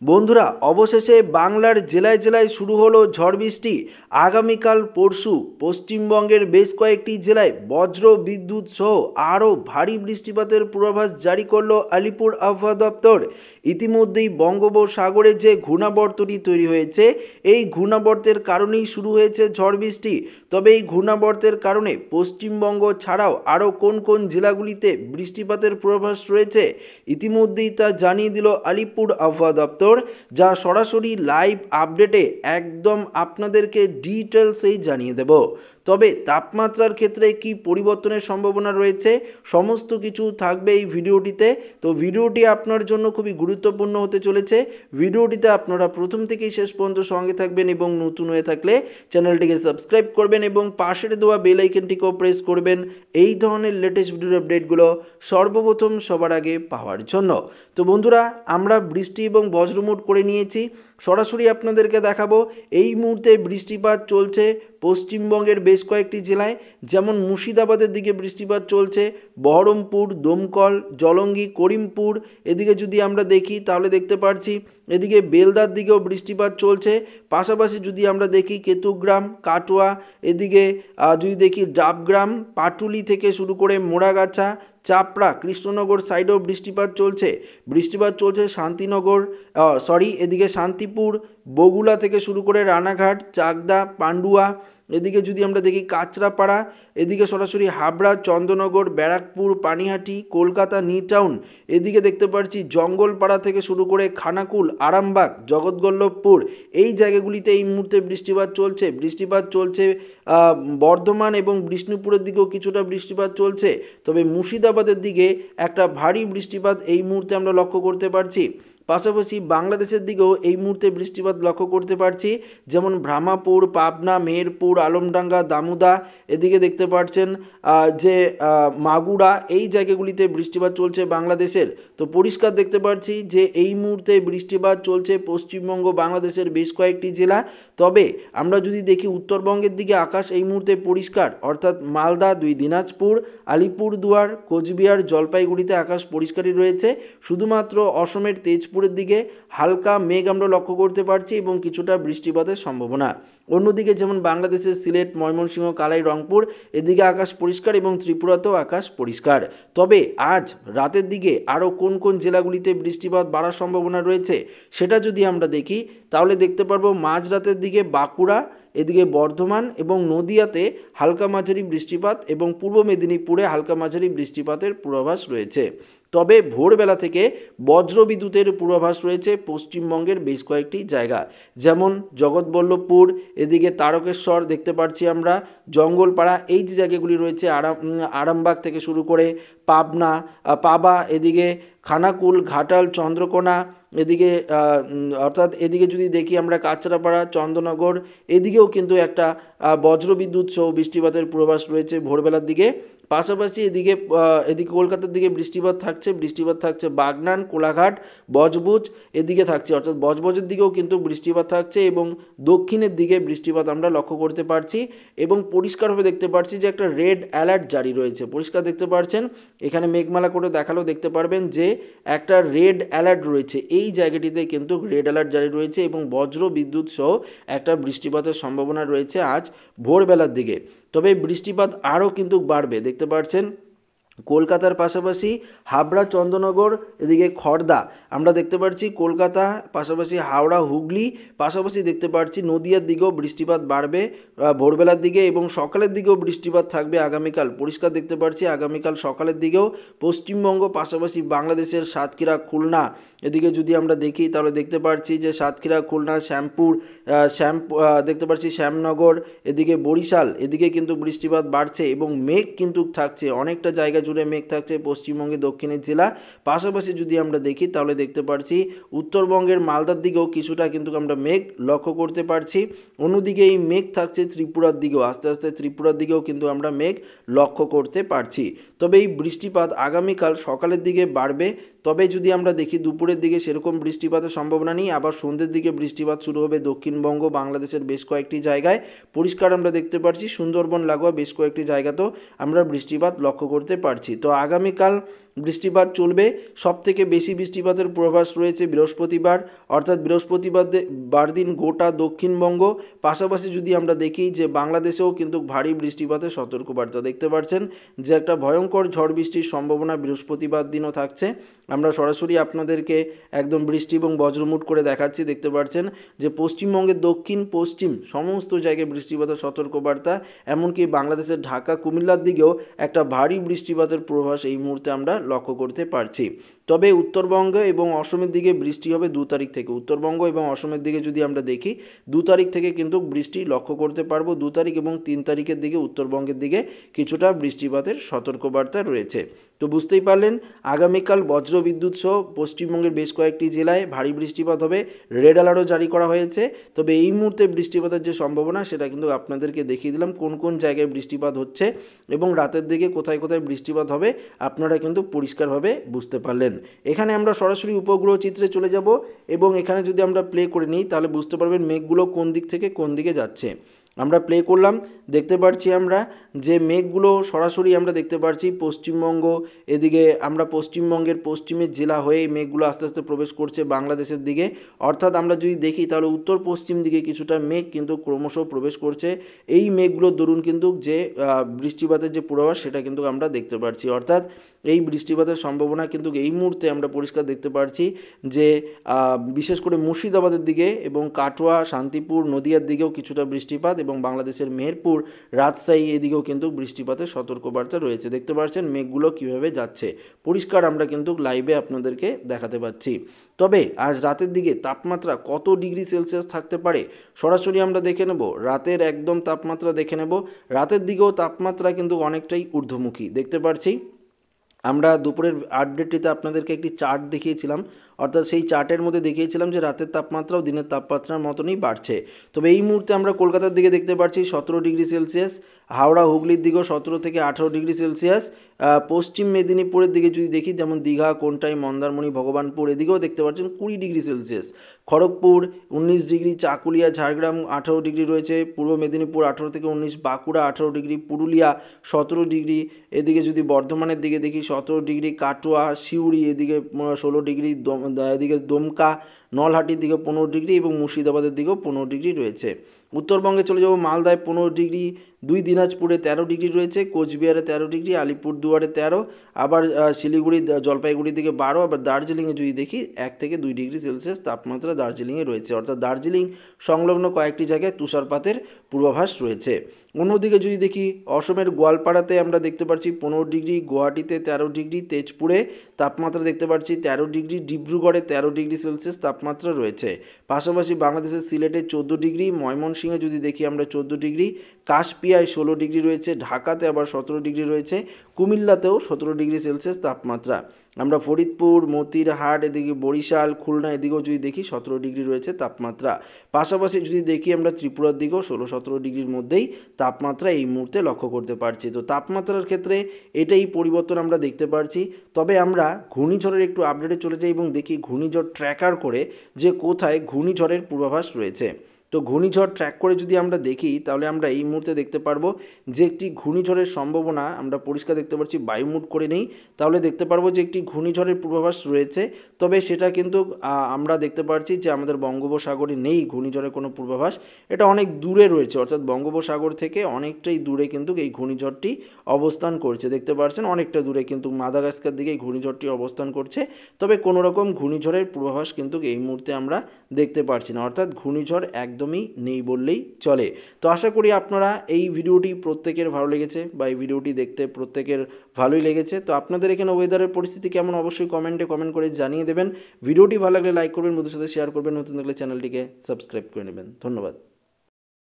বন্ধুরা অবশেষে বাংলার জেলায় জেলায় শুরু হলো ঝড় বৃষ্টি। আগামীকাল পরশু পশ্চিমবঙ্গের বেশ কয়েকটি জেলায় বজ্র বিদ্যুৎ সহ আরও ভারী বৃষ্টিপাতের পূর্বাভাস জারি করলো আলিপুর আবহাওয়া দপ্তর। ইতিমধ্যেই বঙ্গোপসাগরে যে ঘূর্ণাবর্তটি তৈরি হয়েছে, এই ঘূর্ণাবর্তের কারণেই শুরু হয়েছে ঝড় বৃষ্টি। তবে এই ঘূর্ণাবর্তের কারণে পশ্চিমবঙ্গ ছাড়াও আরও কোন কোন জেলাগুলিতে বৃষ্টিপাতের পূর্বাভাস রয়েছে ইতিমধ্যেই তা জানিয়ে দিল আলিপুর আবহাওয়া দপ্তর, যা সরাসরি লাইভ আপডেটে একদম আপনাদেরকে ডিটেলসেই জানিয়ে দেব। তবে তাপমাত্রার ক্ষেত্রে কি পরিবর্তনের সম্ভাবনা রয়েছে সমস্ত কিছু থাকবে এই ভিডিওটিতে। তো ভিডিওটি আপনার জন্য খুবই গুরুত্বপূর্ণ হতে চলেছে। ভিডিওটিতে আপনারা প্রথম থেকেই শেষ পর্যন্ত সঙ্গে থাকবেন এবং নতুন হয়ে থাকলে চ্যানেলটিকে সাবস্ক্রাইব করবেন এবং পাশের দেওয়া বেল আইকনটিকেও প্রেস করবেন এই ধরনের লেটেস্ট ভিডিওর আপডেটগুলো সর্বপ্রথম সবার আগে পাওয়ার জন্য। তো বন্ধুরা, আমরা বৃষ্টি এবং বজ্রমুট করে নিয়েছি, সরাসরি আপনাদেরকে দেখাবো। এই মুহূর্তে বৃষ্টিপাত চলছে পশ্চিমবঙ্গের বেশ কয়েকটি জেলায়, যেমন মুর্শিদাবাদের দিকে বৃষ্টিপাত চলছে, বহরমপুর, দমকল, জলঙ্গি, করিমপুর। এদিকে যদি আমরা দেখি তাহলে দেখতে পাচ্ছি এদিকে বেলদার দিকেও বৃষ্টিপাত চলছে। পাশাপাশি যদি আমরা দেখি কেতুগ্রাম, কাটোয়া, এদিকে যদি দেখি ডাবগ্রাম, পাটুলি থেকে শুরু করে মোড়াগাছা, চাপড়া, কৃষ্ণনগর সাইডেও বৃষ্টিপাত চলছে শান্তিনগর, এদিকে শান্তিপুর, বগুলা থেকে শুরু করে রানাঘাট, চাকদা, পান্ডুয়া। এদিকে যদি আমরা দেখি কাঁচরাপাড়া, এদিকে সরাসরি হাবড়া, চন্দ্রনগর, ব্যারাকপুর, পানিহাটি, কলকাতা নিউ টাউন। এদিকে দেখতে পাচ্ছি জঙ্গলপাড়া থেকে শুরু করে খানাকুল, আরামবাগ, জগৎবল্লভপুর। এই জায়গাগুলিতে এই মুহূর্তে বৃষ্টিপাত চলছে। বর্ধমান এবং বিষ্ণুপুরের দিকেও কিছুটা বৃষ্টিপাত চলছে। তবে মুর্শিদাবাদের দিকে একটা ভারী বৃষ্টিপাত এই মুহূর্তে আমরা লক্ষ্য করতে পারছি। পাশাপাশি বাংলাদেশের দিকেও এই মুহূর্তে বৃষ্টিপাত লক্ষ্য করতে পারছি, যেমন ভ্রামাপুর, পাবনা, মেহেরপুর, আলমডাঙ্গা, দামুদা। এদিকে দেখতে পাচ্ছেন যে মাগুরা, এই জায়গাগুলিতে বৃষ্টিপাত চলছে বাংলাদেশের। তো পরিষ্কার দেখতে পাচ্ছি যে এই মুহূর্তে বৃষ্টিপাত চলছে পশ্চিমবঙ্গ, বাংলাদেশের বেশ কয়েকটি জেলা। তবে আমরা যদি দেখি উত্তরবঙ্গের দিকে আকাশ এই মুহূর্তে পরিষ্কার, অর্থাৎ মালদা, দিনাজপুর, আলিপুরদুয়ার, কোচবিহার, জলপাইগুড়িতে আকাশ পরিষ্কারই রয়েছে। শুধুমাত্র অসমের তেজপুরের দিকে হালকা মেঘ আমরা লক্ষ্য করতে পারছি এবং কিছুটা বৃষ্টিপাতের সম্ভাবনা। অন্যদিকে যেমন বাংলাদেশের সিলেট, ময়মনসিংহ, কালাই, রংপুর, এদিকে আকাশ পরিষ্কার এবং ত্রিপুরাতেও আকাশ পরিষ্কার। তবে আজ রাতের দিকে আরও কোন কোন জেলাগুলিতে বৃষ্টিপাত বাড়ার সম্ভাবনা রয়েছে সেটা যদি আমরা দেখি তাহলে দেখতে পারবো মাঝরাতের দিকে বাঁকুড়া, এদিকে বর্ধমান এবং নদিয়াতে হালকা মাঝারি বৃষ্টিপাত এবং পূর্ব মেদিনীপুরে হালকা মাঝারি বৃষ্টিপাতের পূর্বাভাস রয়েছে। তবে ভোরবেলা থেকে বজ্রবিদ্যুতের পূর্বাভাস রয়েছে পশ্চিমবঙ্গের বেশ কয়েকটি জায়গা, যেমন জগৎবল্লভপুর, এদিকে তারকেশ্বর দেখতে পাচ্ছি আমরা, জঙ্গলপাড়া, এই যে জায়গাগুলি রয়েছে, আরামবাগ থেকে শুরু করে পাবা, এদিকে খানাকুল, ঘাটাল, চন্দ্রকোনা, এদিকে এদিকে যদি দেখি আমরা কাঁচরাপাড়া, চন্দননগর, এদিকেও কিন্তু একটা বজ্রবিদ্যুৎ সহ বৃষ্টিপাতের পূর্বাভাস রয়েছে ভোরবেলার দিকে। পাশাপাশি এদিকে কলকাতার দিকে বৃষ্টিপাত থাকছে বাগনান, কোলাঘাট, বজবুজ এদিকে থাকছে, অর্থাৎ বজবজের দিকেও কিন্তু বৃষ্টিপাত থাকছে এবং দক্ষিণের দিকে বৃষ্টিপাত আমরা লক্ষ্য করতে পারছি এবং পরিষ্কারভাবে দেখতে পাচ্ছি যে একটা রেড অ্যালার্ট জারি রয়েছে। পরিষ্কার দেখতে পাচ্ছেন, এখানে মেঘমালা করে দেখালেও দেখতে পারবেন যে একটা রেড অ্যালার্ট রয়েছে। এই জায়গাটিতে কিন্তু রেড অ্যালার্ট জারি রয়েছে এবং বজ্র বিদ্যুৎ সহ একটা বৃষ্টিপাতের সম্ভাবনা রয়েছে আজ ভোরবেলার দিকে। তবে বৃষ্টিপাত আরও কিন্তু বাড়বে, দেখতে পাচ্ছেন কলকাতার পাশাপাশি হাবড়া, চন্দ্রনগর, এদিকে খড়দা আমরা দেখতে পাচ্ছি, কলকাতা, পাশাপাশি হাওড়া, হুগলি, পাশাপাশি দেখতে পাচ্ছি নদিয়ার দিকেও বৃষ্টিপাত বাড়বে ভোরবেলার দিকে এবং সকালের দিকেও বৃষ্টিপাত থাকবে আগামীকাল। পরিষ্কার দেখতে পাচ্ছি আগামীকাল সকালের দিকেও পশ্চিমবঙ্গ, পাশাপাশি বাংলাদেশের সাতক্ষীরা, খুলনা, এদিকে যদি আমরা দেখি তাহলে দেখতে পাচ্ছি যে সাতক্ষীরা, খুলনা, দেখতে পাচ্ছি শ্যামনগর, এদিকে বরিশাল, এদিকে কিন্তু বৃষ্টিপাত বাড়ছে এবং মেঘ কিন্তু থাকছে, অনেকটা জায়গা জুড়ে মেঘ থাকছে পশ্চিমবঙ্গের দক্ষিণের জেলা। পাশাপাশি যদি আমরা দেখি তাহলে দেখতে পাচ্ছি উত্তরবঙ্গের মালদার দিকেও কিছুটা কিন্তু আমরা মেঘ লক্ষ্য করতে পারছি। অন্যদিকে এই মেঘ থাকছে ত্রিপুরার দিকেও, আস্তে আস্তে ত্রিপুরার দিকেও কিন্তু আমরা মেঘ লক্ষ্য করতে পারছি। তবে এই বৃষ্টিপাত আগামীকাল সকালের দিকে বাড়বে তবে যদি আমরা দেখি দুপুরের দিকে সেরকম বৃষ্টিপাতের সম্ভাবনা নেই। আবার সন্ধ্যের দিকে বৃষ্টিপাত শুরু হবে দক্ষিণবঙ্গ, বাংলাদেশের বেশ কয়েকটি জায়গায় পরিষ্কার আমরা দেখতে পাচ্ছি। সুন্দরবন লাগোয়া বেশ কয়েকটি জায়গাতেও আমরা বৃষ্টিপাত লক্ষ্য করতে পারছি। তো আগামীকাল বৃষ্টিপাত চলবে। সবথেকে বেশি বৃষ্টিপাতের পূর্বাভাস রয়েছে বৃহস্পতিবার, অর্থাৎ বৃহস্পতিবার দিন গোটা দক্ষিণবঙ্গ, পাশাপাশি যদি আমরা দেখি যে বাংলাদেশেও কিন্তু ভারী বৃষ্টিপাতের সতর্কবার্তা দেখতে পাচ্ছেন যে একটা ভয়ঙ্কর ঝড় বৃষ্টির সম্ভাবনা বৃহস্পতিবার দিনও থাকছে। আমরা সরাসরি আপনাদেরকে একদম বৃষ্টি এবং বজ্রমুট করে দেখাচ্ছি। দেখতে পাচ্ছেন যে পশ্চিমবঙ্গের দক্ষিণ পশ্চিম সমস্ত জায়গায় বৃষ্টিপাতের সতর্কবার্তা, এমনকি বাংলাদেশের ঢাকা কুমিল্লার দিকেও একটা ভারী বৃষ্টিপাতের পূর্বাভাস এই মুহূর্তে আমরা লক্ষ্য করতে পারছি। তবে উত্তরবঙ্গ এবং অসমের দিকে বৃষ্টি হবে 2 তারিখ থেকে। উত্তরবঙ্গ এবং অসমের দিকে যদি আমরা দেখি 2 তারিখ থেকে কিন্তু বৃষ্টি লক্ষ্য করতে পারবো। 2 তারিখ এবং 3 তারিখের দিকে উত্তরবঙ্গের দিকে কিছুটা বৃষ্টিপাতের সতর্কবার্তা রয়েছে। তো বুঝতেই পারলেন আগামীকাল বজ্র বিদ্যুৎ সহ পশ্চিমবঙ্গের বেশ কয়েকটি জেলায় ভারী বৃষ্টিপাত হবে, রেড অ্যালার্টও জারি করা হয়েছে। তবে এই মুহূর্তে বৃষ্টিপাতের যে সম্ভাবনা সেটা কিন্তু আপনাদেরকে দেখিয়ে দিলাম কোন কোন জায়গায় বৃষ্টিপাত হচ্ছে এবং রাতের দিকে কোথায় কোথায় বৃষ্টিপাত হবে আপনারা কিন্তু পরিষ্কারভাবে বুঝতে পারলেন। এখানে আমরা সরাসরি উপগ্রহ চিত্রে চলে যাব এবং এখানে যদি আমরা প্লে করে নিই তাহলে বুঝতে পারবেন মেঘগুলো কোন দিক থেকে কোন দিকে যাচ্ছে। আমরা প্লে করলাম, দেখতে পাচ্ছি আমরা যে মেঘগুলো সরাসরি আমরা দেখতে পাচ্ছি পশ্চিমবঙ্গ, এদিকে আমরা পশ্চিমবঙ্গের পশ্চিমের জেলা হয়ে মেঘগুলো আস্তে আস্তে প্রবেশ করছে বাংলাদেশের দিকে। অর্থাৎ আমরা যদি দেখি তাহলে উত্তর পশ্চিম দিকে কিছুটা মেঘ কিন্তু ক্রমশ প্রবেশ করছে। এই মেঘগুলোর দরুন কিন্তু যে বৃষ্টিপাতের যে পূর্বাভাস সেটা কিন্তু আমরা দেখতে পাচ্ছি। অর্থাৎ এই বৃষ্টিপাতের সম্ভাবনা কিন্তু এই মুহূর্তে আমরা পরিষ্কার দেখতে পাচ্ছি যে বিশেষ করে মুর্শিদাবাদের দিকে এবং কাটোয়া, শান্তিপুর, নদিয়ার দিকেও কিছুটা বৃষ্টিপাত এবং বাংলাদেশের মেহেরপুর, রাজশাহী এদিকেও কিন্তু বৃষ্টিপাতের সতর্কবার্তা রয়েছে। দেখতে পাচ্ছেন মেঘগুলো কিভাবে যাচ্ছে, পরিষ্কার আমরা কিন্তু লাইভে আপনাদেরকে দেখাতে পাচ্ছি। তবে আজ রাতের দিকে তাপমাত্রা কত ডিগ্রি সেলসিয়াস থাকতে পারে সরাসরি আমরা দেখে নেব। রাতের একদম তাপমাত্রা দেখে নেব। রাতের দিকেও তাপমাত্রা কিন্তু অনেকটাই ঊর্ধ্বমুখী দেখতে পাচ্ছি। আমরা দুপুরের আপডেটটিতে আপনাদেরকে একটি চার্ট দেখিয়েছিলাম, অর্থাৎ সেই চার্টের মধ্যে দেখিয়েছিলাম যে রাতের তাপমাত্রাও দিনের তাপমাত্রার মতনই বাড়ছে। তবে এই মুহূর্তে আমরা কলকাতার দিকে দেখতে পাচ্ছি 17 ডিগ্রি সেলসিয়াস, হাওড়া হুগলির দিকেও 17 থেকে 18 ডিগ্রি সেলসিয়াস। পশ্চিম মেদিনীপুরের দিকে যদি দেখি যেমন দীঘা, কোন্টাই, মন্দারমণি, ভগবানপুর এদিকেও দেখতে পাচ্ছেন 20 degree Celsius. Kharagpur 19 degree, Chakulia, Jhargram 18 degree রয়েছে, পূর্ব মেদিনীপুর 18 থেকে 19, বাঁকুড়া 18 ডিগ্রি, পুরুলিয়া 17 ডিগ্রি, এদিকে যদি বর্ধমানের দিকে দেখি 17 ডিগ্রি, কাটোয়া, সিউড়ি এদিকে 16 ডিগ্রি, এদিকে দমকা, নলহাটির দিকে 15 ডিগ্রি এবং মুর্শিদাবাদের দিকেও 15 ডিগ্রি রয়েছে। উত্তরবঙ্গে চলে যাব, মালদায় 15 ডিগ্রি, 2 দিনাজপুরে 13 ডিগ্রি রয়েছে, কোচবিহারে 13 ডিগ্রি, আলিপুরদুয়ারে 13, আবার শিলিগুড়ি, জলপাইগুড়ির দিকে 12, আবার দার্জিলিংয়ে যদি দেখি 1 থেকে 2 ডিগ্রি সেলসিয়াস তাপমাত্রা দার্জিলিংয়ে রয়েছে। অর্থাৎ দার্জিলিং সংলগ্ন কয়েকটি জায়গায় তুষারপাতের পূর্বাভাস রয়েছে। অন্যদিকে যদি দেখি অসমের গোয়ালপাড়াতে আমরা দেখতে পাচ্ছি 15 ডিগ্রি, গুয়াহাটিতে 13 ডিগ্রি, তেজপুরে তাপমাত্রা দেখতে পাচ্ছি 13 ডিগ্রি, ডিব্রুগড়ে 13 ডিগ্রি সেলসিয়াস তাপমাত্রা রয়েছে। পাশাপাশি বাংলাদেশের সিলেটে 14 ডিগ্রি, ময়মনসিংহে যদি দেখি আমরা 14 ডিগ্রি, কাশপিয়ায় 16 ডিগ্রি রয়েছে, ঢাকাতে আবার 17 ডিগ্রি রয়েছে, কুমিল্লাতেও 17 ডিগ্রি সেলসিয়াস তাপমাত্রা। আমরা ফরিদপুর, মতিরহাট এদিকে বরিশাল, খুলনা এদিকেও যদি দেখি 17 ডিগ্রি রয়েছে তাপমাত্রা। পাশাপাশি যদি দেখি আমরা ত্রিপুরার দিকেও 16-17 ডিগ্রির মধ্যেই তাপমাত্রা এই মুহূর্তে লক্ষ্য করতে পারছি। তো তাপমাত্রার ক্ষেত্রে এটাই পরিবর্তন আমরা দেখতে পারছি। তবে আমরা ঘূর্ণিঝড়ের একটু আপডেটে চলে যাই এবং দেখি ঘূর্ণিঝড় ট্র্যাকার করে যে কোথায় ঘূর্ণিঝড়ের পূর্বাভাস রয়েছে। তো ঘূর্ণিঝড় ট্র্যাক করে যদি আমরা দেখি তাহলে আমরা এই মুহূর্তে দেখতে পারবো যে একটি ঘূর্ণিঝড়ের সম্ভাবনা আমরা পরিষ্কার দেখতে পাচ্ছি। বায়ুমুট করে নেই তাহলে দেখতে পারবো যে একটি ঘূর্ণিঝড়ের পূর্বাভাস রয়েছে। তবে সেটা কিন্তু আমরা দেখতে পাচ্ছি যে আমাদের বঙ্গোপসাগরে নেই ঘূর্ণিঝড়ের কোনো পূর্বাভাস, এটা অনেক দূরে রয়েছে। অর্থাৎ বঙ্গোপসাগর থেকে অনেকটাই দূরে কিন্তু এই ঘূর্ণিঝড়টি অবস্থান করছে। দেখতে পাচ্ছেন অনেকটা দূরে কিন্তু মাদাগাস্কার দিকে এই ঘূর্ণিঝড়টি অবস্থান করছে। তবে কোনো রকম ঘূর্ণিঝড়ের পূর্বাভাস কিন্তু এই মুহূর্তে আমরা দেখতে পাচ্ছি না, অর্থাৎ ঘূর্ণিঝড় একদমই নেই বললেই চলে। তো আশা করি আপনারা এই ভিডিওটি প্রত্যেকের ভালো লেগেছে বা এই ভিডিওটি দেখতে প্রত্যেকের ভালোই লেগেছে। তো আপনাদের এখানে ওয়েদারের পরিস্থিতি কেমন অবশ্যই কমেন্ট করে জানিয়ে দেবেন। ভিডিওটি ভালো লাগলে লাইক করবেন, বন্ধুদের সাথে শেয়ার করবেন, নতুন দেখলে চ্যানেলটিকে সাবস্ক্রাইব করে নেবেন। ধন্যবাদ।